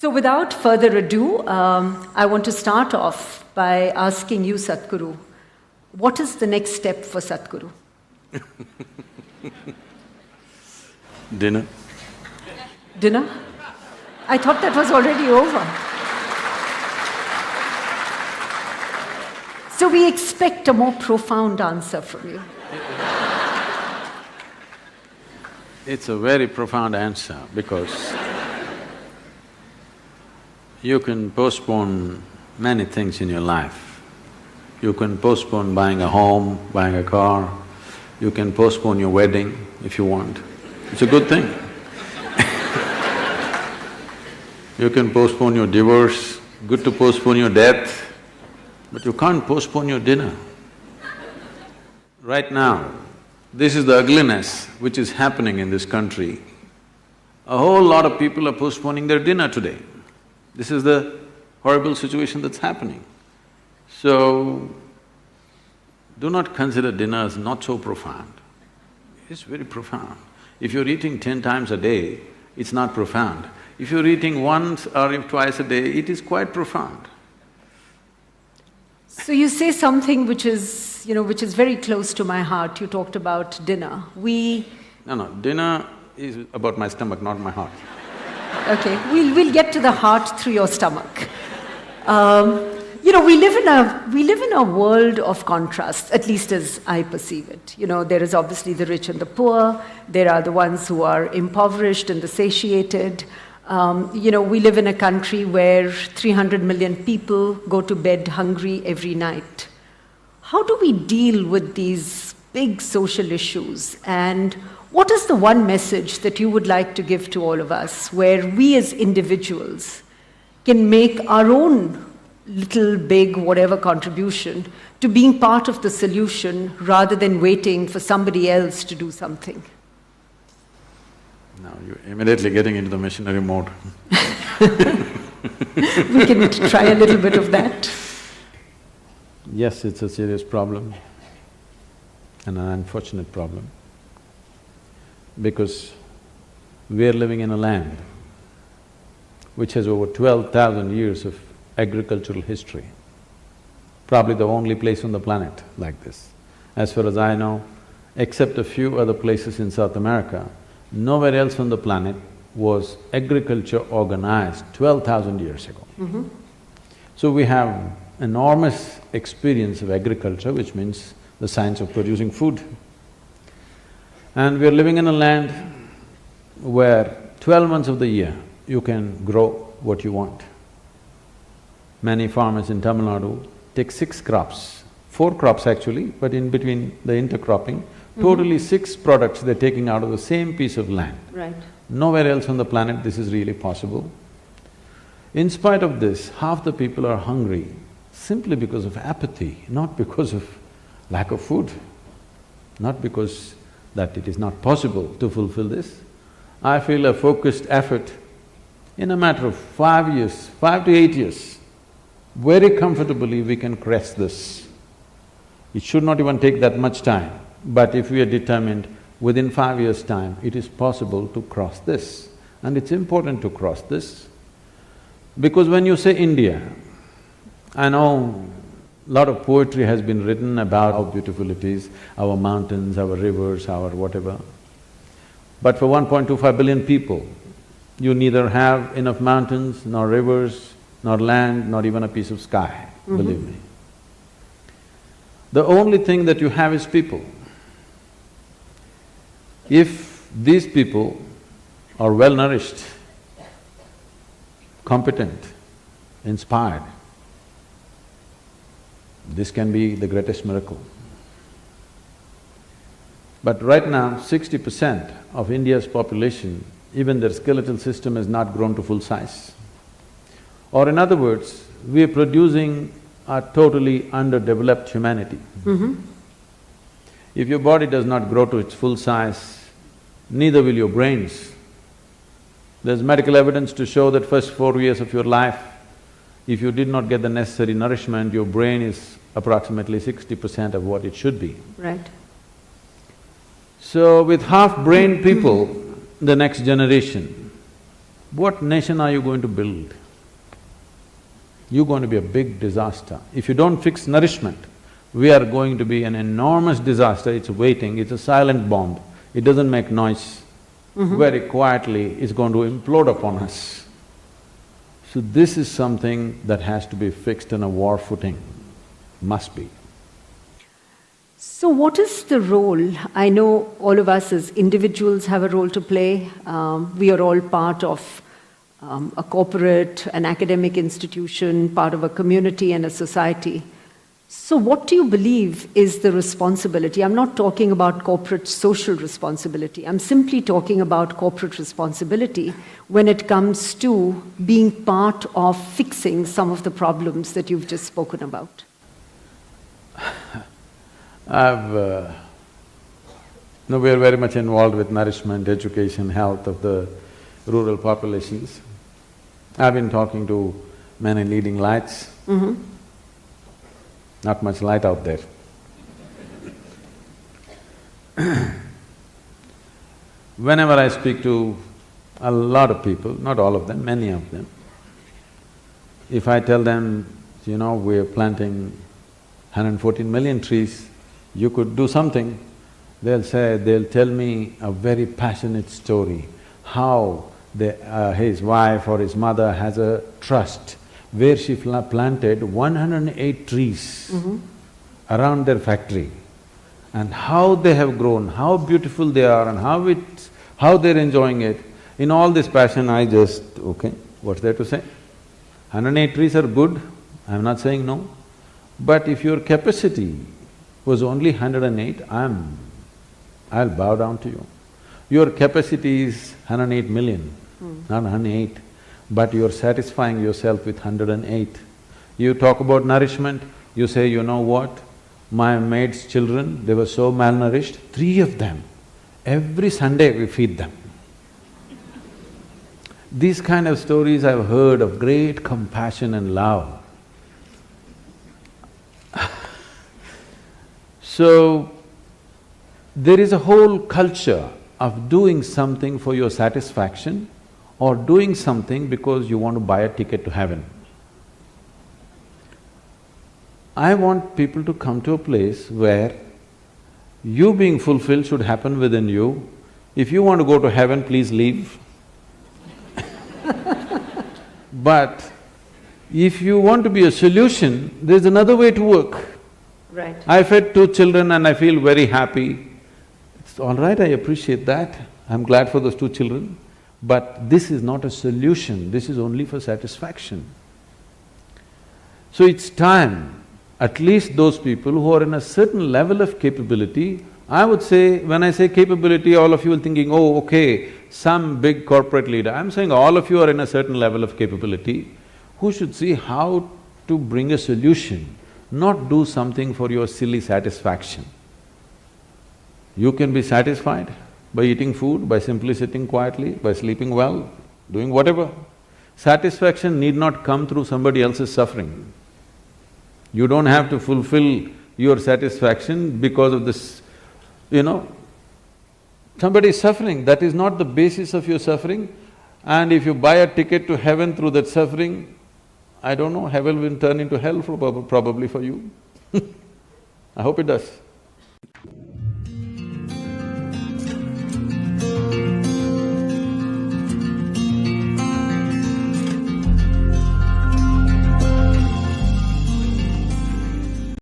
So without further ado, I want to start off by asking you, Sadhguru, what is the next step for Sadhguru? Dinner. Dinner? I thought that was already over. So we expect a more profound answer from you. It's a very profound answer because you can postpone many things in your life. You can postpone buying a home, buying a car, you can postpone your wedding if you want. It's a good thing. You can postpone your divorce, good to postpone your death, but you can't postpone your dinner. Right now, this is the ugliness which is happening in this country. A whole lot of people are postponing their dinner today. This is the horrible situation that's happening. So, do not consider dinner as not so profound. It's very profound. If you're eating 10 times a day, it's not profound. If you're eating once or twice a day, it is quite profound. So you say something which is, which is very close to my heart. You talked about dinner. No, dinner is about my stomach, not my heart. Okay, we'll get to the heart through your stomach. We live in a world of contrasts, at least as I perceive it. There is obviously the rich and the poor, there are the ones who are impoverished and the satiated. We live in a country where 300 million people go to bed hungry every night. How do we deal with these big social issues? And what is the one message that you would like to give to all of us, where we as individuals can make our own little, big, whatever contribution to being part of the solution rather than waiting for somebody else to do something? Now you're immediately getting into the missionary mode. We can try a little bit of that. Yes, it's a serious problem and an unfortunate problem because we are living in a land which has over 12,000 years of agricultural history, probably the only place on the planet like this. As far as I know, except a few other places in South America, nowhere else on the planet was agriculture organized 12,000 years ago. So we have enormous experience of agriculture, which means the science of producing food. And we are living in a land where 12 months of the year you can grow what you want. Many farmers in Tamil Nadu take 6 crops, 4 crops actually, but in between the intercropping, totally 6 products they're taking out of the same piece of land. Right. Nowhere else on the planet this is really possible. In spite of this, half the people are hungry simply because of apathy, not because of lack of food, not because that it is not possible to fulfill this. I feel a focused effort in a matter of 5 years, 5 to 8 years, very comfortably we can crest this. It should not even take that much time, but if we are determined, within 5 years' time, it is possible to cross this. And it's important to cross this, because when you say India, I know a lot of poetry has been written about how beautiful it is, our mountains, our rivers, our whatever. But for 1.25 billion people, you neither have enough mountains, nor rivers, nor land, not even a piece of sky, believe me. The only thing that you have is people. If these people are well-nourished, competent, inspired, this can be the greatest miracle. But right now, 60% of India's population, even their skeletal system has not grown to full size. Or in other words, we are producing a totally underdeveloped humanity. If your body does not grow to its full size, neither will your brains. There's medical evidence to show that first 4 years of your life, if you did not get the necessary nourishment, your brain is approximately 60% of what it should be. Right. So with half-brained people, the next generation, what nation are you going to build? You're going to be a big disaster. If you don't fix nourishment, we are going to be an enormous disaster. It's waiting, it's a silent bomb. It doesn't make noise. Very quietly, it's going to implode upon us. So this is something that has to be fixed on a war footing, must be. So what is the role? I know all of us as individuals have a role to play. We are all part of a corporate, an academic institution, part of a community and a society. So what do you believe is the responsibility? I'm not talking about corporate social responsibility. I'm simply talking about corporate responsibility when it comes to being part of fixing some of the problems that you've just spoken about. No, we are very much involved with nourishment, education, health of the rural populations. I've been talking to many leading lights. Not much light out there. Whenever I speak to a lot of people, not all of them, many of them, if I tell them, you know, we're planting 114 million trees, you could do something, they'll tell me a very passionate story, how his wife or his mother has a trust where she planted 108 trees around their factory, and how they have grown, how beautiful they are and how they're enjoying it. In all this passion, I just, okay, what's there to say? 108 trees are good, I'm not saying no, but if your capacity was only 108, I'll bow down to you. Your capacity is 108 million, not 108. But you're satisfying yourself with 108. You talk about nourishment, you say, you know what, my maid's children, they were so malnourished, 3 of them, every Sunday we feed them. These kind of stories I've heard of great compassion and love. So, there is a whole culture of doing something for your satisfaction or doing something because you want to buy a ticket to heaven. I want people to come to a place where you being fulfilled should happen within you. If you want to go to heaven, please leave. But if you want to be a solution, there's another way to work. Right. I fed 2 children and I feel very happy. It's all right, I appreciate that. I'm glad for those 2 children. But this is not a solution, this is only for satisfaction. So it's time, at least those people who are in a certain level of capability, I would say, when I say capability, all of you are thinking, oh, okay, some big corporate leader. I'm saying all of you are in a certain level of capability who should see how to bring a solution, not do something for your silly satisfaction. You can be satisfied by eating food, by simply sitting quietly, by sleeping well, doing whatever. Satisfaction need not come through somebody else's suffering. You don't have to fulfill your satisfaction because of this, you know. Somebody is suffering, that is not the basis of your suffering, and if you buy a ticket to heaven through that suffering, I don't know, heaven will turn into hell probably for you. I hope it does.